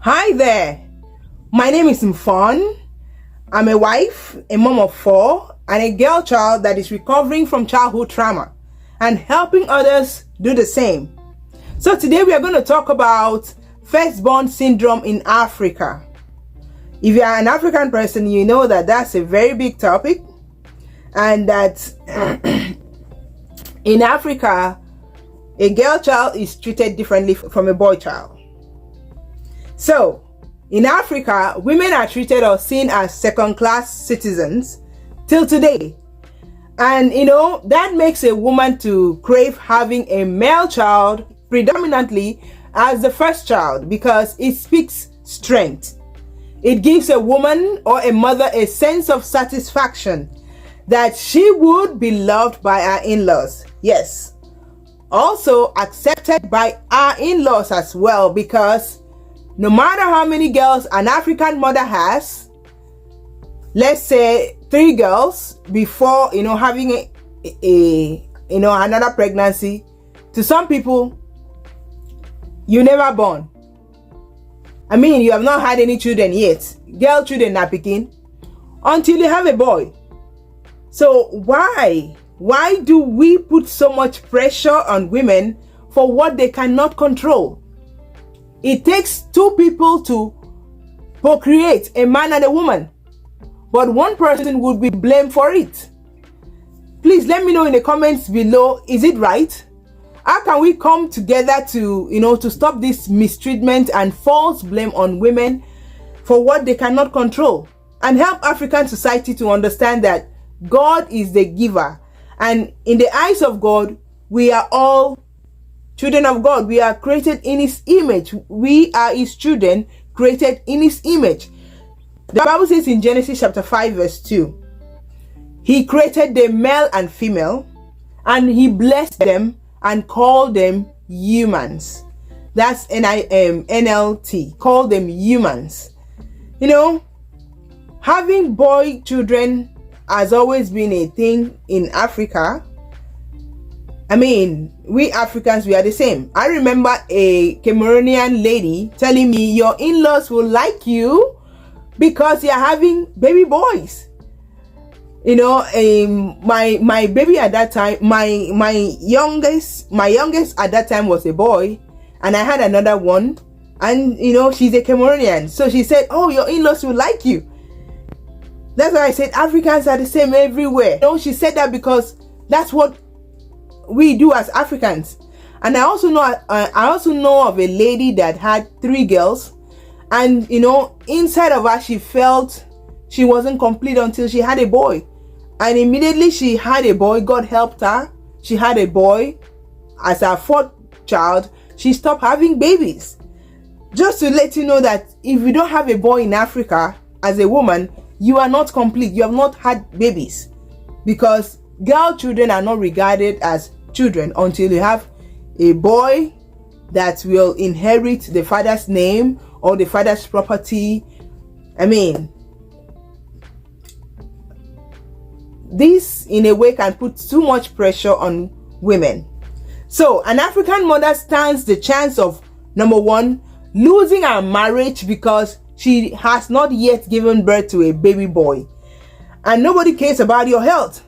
Hi there, my name is Mfon. I'm a wife, a mom of 4, and a girl child that is recovering from childhood trauma and helping others do the same. So today we are going to talk about firstborn syndrome in Africa. If you are an African person, you know that that's a very big topic, and that in Africa, a girl child is treated differently from a boy child. So, in Africa, women are treated or seen as second-class citizens till today. And that makes a woman to crave having a male child predominantly as the first child because it speaks strength. It gives a woman or a mother a sense of satisfaction that she would be loved by her in-laws. Yes. Also accepted by her in-laws as well, because no matter how many girls an African mother has, let's say 3 girls before having another pregnancy, to some people you never born. I mean, you have not had any children yet. Girl children are picking until you have a boy. So why do we put so much pressure on women for what they cannot control? It takes 2 people to procreate, a man and a woman, but one person would be blamed for it. Please let me know in the comments below, is it right? How can we come together to stop this mistreatment and false blame on women for what they cannot control, and help African society to understand that God is the giver, and in the eyes of God, we are all children of God. We are created in His image. We are His children, created in His image. The Bible says in Genesis chapter 5 verse 2, He created the male and female, and He blessed them and called them humans. That's NLT, call them humans. Having boy children has always been a thing in Africa. I mean, we Africans, we are the same. I remember a Cameroonian lady telling me, your in-laws will like you because you're having baby boys. My baby at that time, my youngest at that time was a boy, and I had another one, and she's a Cameroonian. So she said, oh, your in-laws will like you. That's why I said Africans are the same everywhere. She said that because that's what we do as Africans. And I also know of a lady that had 3 girls, and inside of her she felt she wasn't complete until she had a boy, and immediately she had a boy. God helped her. She had a boy as her 4th child. She stopped having babies. Just to let you know that if you don't have a boy in Africa as a woman, you are not complete. You have not had babies, because girl children are not regarded as children until you have a boy that will inherit the father's name or the father's property. I mean, this in a way can put too much pressure on women. So an African mother stands the chance of, number 1, losing her marriage because she has not yet given birth to a baby boy, and nobody cares about your health.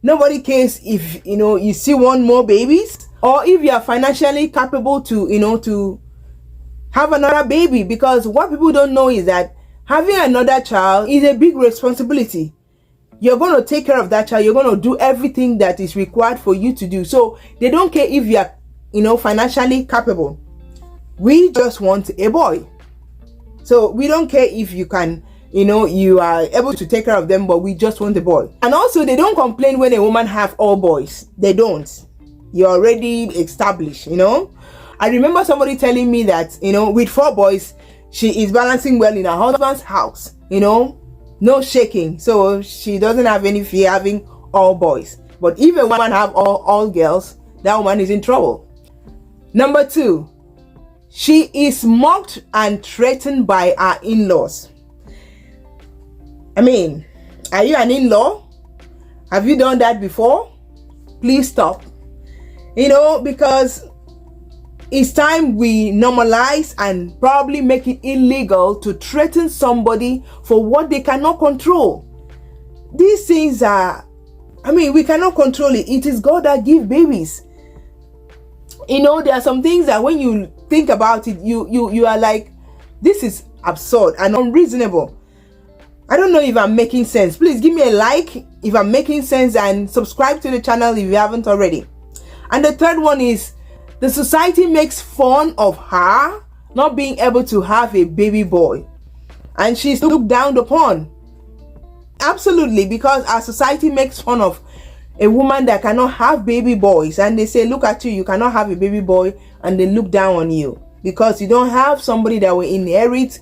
Nobody cares if you see 1 more babies, or if you are financially capable to have another baby, because what people don't know is that having another child is a big responsibility. You're going to take care of that child. You're going to do everything that is required for you to do. So they don't care if you are financially capable. We just want a boy. So we don't care if you can you are able to take care of them, but we just want a boy. And also, they don't complain when a woman have all boys. They don't. You're already established. I remember somebody telling me that with 4 boys, she is balancing well in her husband's house. No shaking, so she doesn't have any fear having all boys. But if a woman have all girls, that woman is in trouble. Number 2, she is mocked and threatened by her in-laws. I mean, are you an in-law? Have you done that before? Please stop. Because It's time we normalize and probably make it illegal to threaten somebody for what they cannot control. These things are, we cannot control it. It is God that gives babies. There are some things that when you think about it, you are like, this is absurd and unreasonable. I don't know if I'm making sense. Please give me a like if I'm making sense, and subscribe to the channel if you haven't already. And the third one is, the society makes fun of her not being able to have a baby boy, and she's looked down upon. Absolutely, because our society makes fun of a woman that cannot have baby boys, and they say, look at you, you cannot have a baby boy, and they look down on you because you don't have somebody that will inherit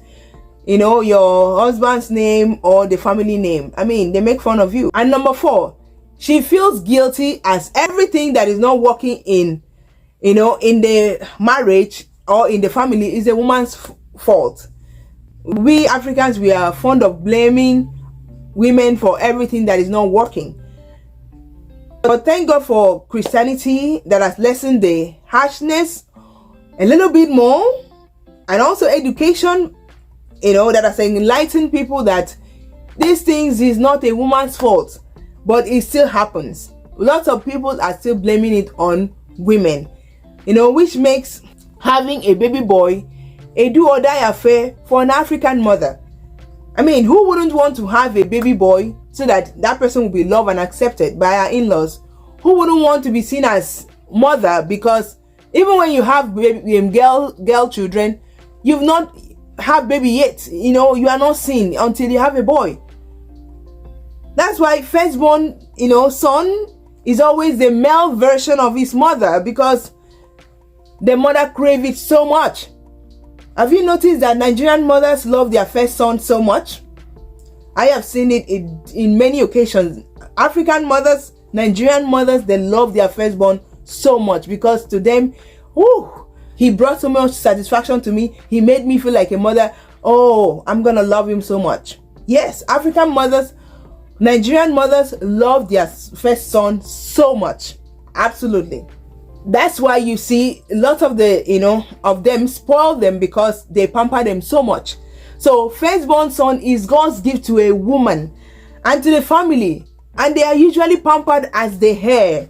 your husband's name or the family name. They make fun of you. And number 4, she feels guilty as everything that is not working in the marriage or in the family is a woman's fault. We Africans, we are fond of blaming women for everything that is not working. But thank God for Christianity that has lessened the harshness a little bit more, and also education, that has enlightened people that these things is not a woman's fault, but it still happens. Lots of people are still blaming it on women, which makes having a baby boy a do or die affair for an African mother. Who wouldn't want to have a baby boy so that that person will be loved and accepted by our in-laws? Who wouldn't want to be seen as mother? Because even when you have girl children, you've not have baby yet. You are not seen until you have a boy. That's why firstborn, son is always the male version of his mother, because the mother craves it so much. Have you noticed that Nigerian mothers love their first son so much? I have seen it in many occasions. African mothers, Nigerian mothers, they love their firstborn so much, because to them, he brought so much satisfaction to me. He made me feel like a mother. Oh, I'm gonna love him so much. Yes, African mothers, Nigerian mothers love their first son so much. Absolutely. That's why you see a lot of of them spoil them, because they pamper them so much. So firstborn son is God's gift to a woman and to the family, and they are usually pampered as the heir.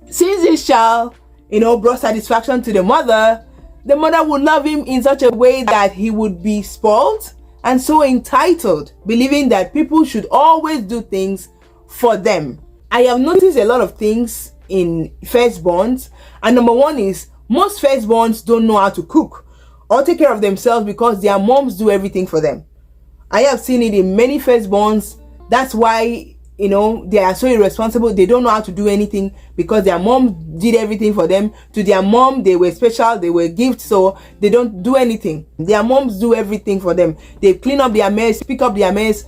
Since this child brought satisfaction to the mother would love him in such a way that he would be spoiled and so entitled, believing that people should always do things for them. I have noticed a lot of things in firstborns, and number 1 is, most firstborns don't know how to cook or take care of themselves because their moms do everything for them. I have seen it in many firstborns. That's why they are so irresponsible. They don't know how to do anything because their mom did everything for them. To their mom, they were special, they were gifts, so they don't do anything. Their moms do everything for them. They clean up their mess, pick up their mess,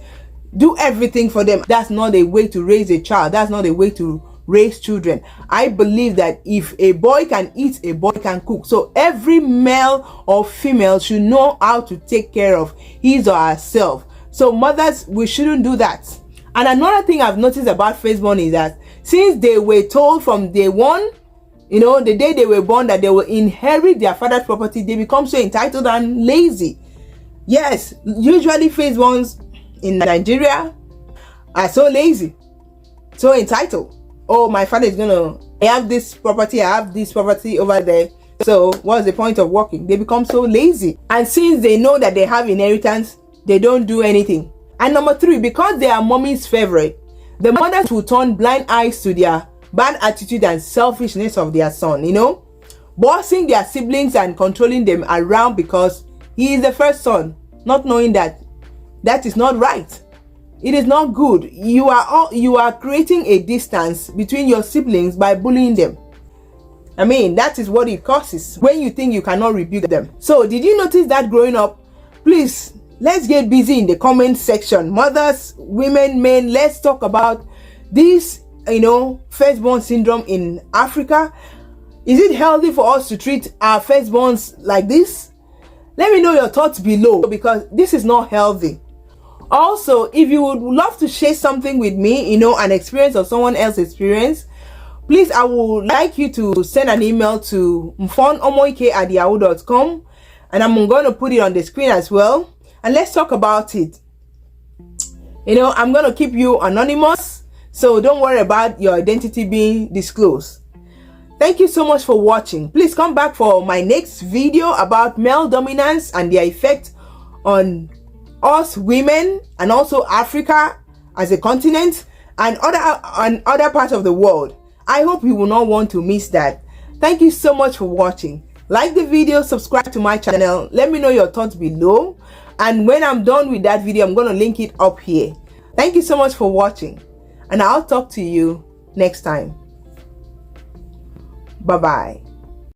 do everything for them. That's not a way to raise a child. That's not a way to raise children. I believe that if a boy can eat, a boy can cook. So every male or female should know how to take care of his or herself. So mothers, we shouldn't do that. And another thing I've noticed about firstborn is that since they were told from day one, the day they were born, that they will inherit their father's property, they become so entitled and lazy. Yes, usually firstborns in Nigeria are so lazy, so entitled. Oh, my father is I have this property, I have this property over there, so what's the point of working? They become so lazy. And since they know that they have inheritance, they don't do anything. And number 3, because they are mommy's favorite, the mothers will turn blind eyes to their bad attitude and selfishness of their son, bossing their siblings and controlling them around because he is the first son, not knowing that that is not right. It is not good. You are creating a distance between your siblings by bullying them. That is what it causes when you think you cannot rebuke them. So did you notice that growing up? Please, let's get busy in the comment section. Mothers, women, men, let's talk about this, firstborn syndrome in Africa. Is it healthy for us to treat our firstborns like this? Let me know your thoughts below, because this is not healthy. Also, if you would love to share something with me, an experience or someone else's experience, Please, I would like you to send an email to mfonomoike@yahoo.com, and I'm going to put it on the screen as well, and let's talk about it. I'm going to keep you anonymous, so don't worry about your identity being disclosed. Thank you so much for watching. Please come back for my next video about male dominance and their effect on us women, and also Africa as a continent, and other parts of the world. I hope you will not want to miss that. Thank you so much for watching. Like the video, subscribe to my channel. Let me know your thoughts below, and when I'm done with that video, I'm going to link it up here. Thank you so much for watching, and I'll talk to you next time. Bye-bye.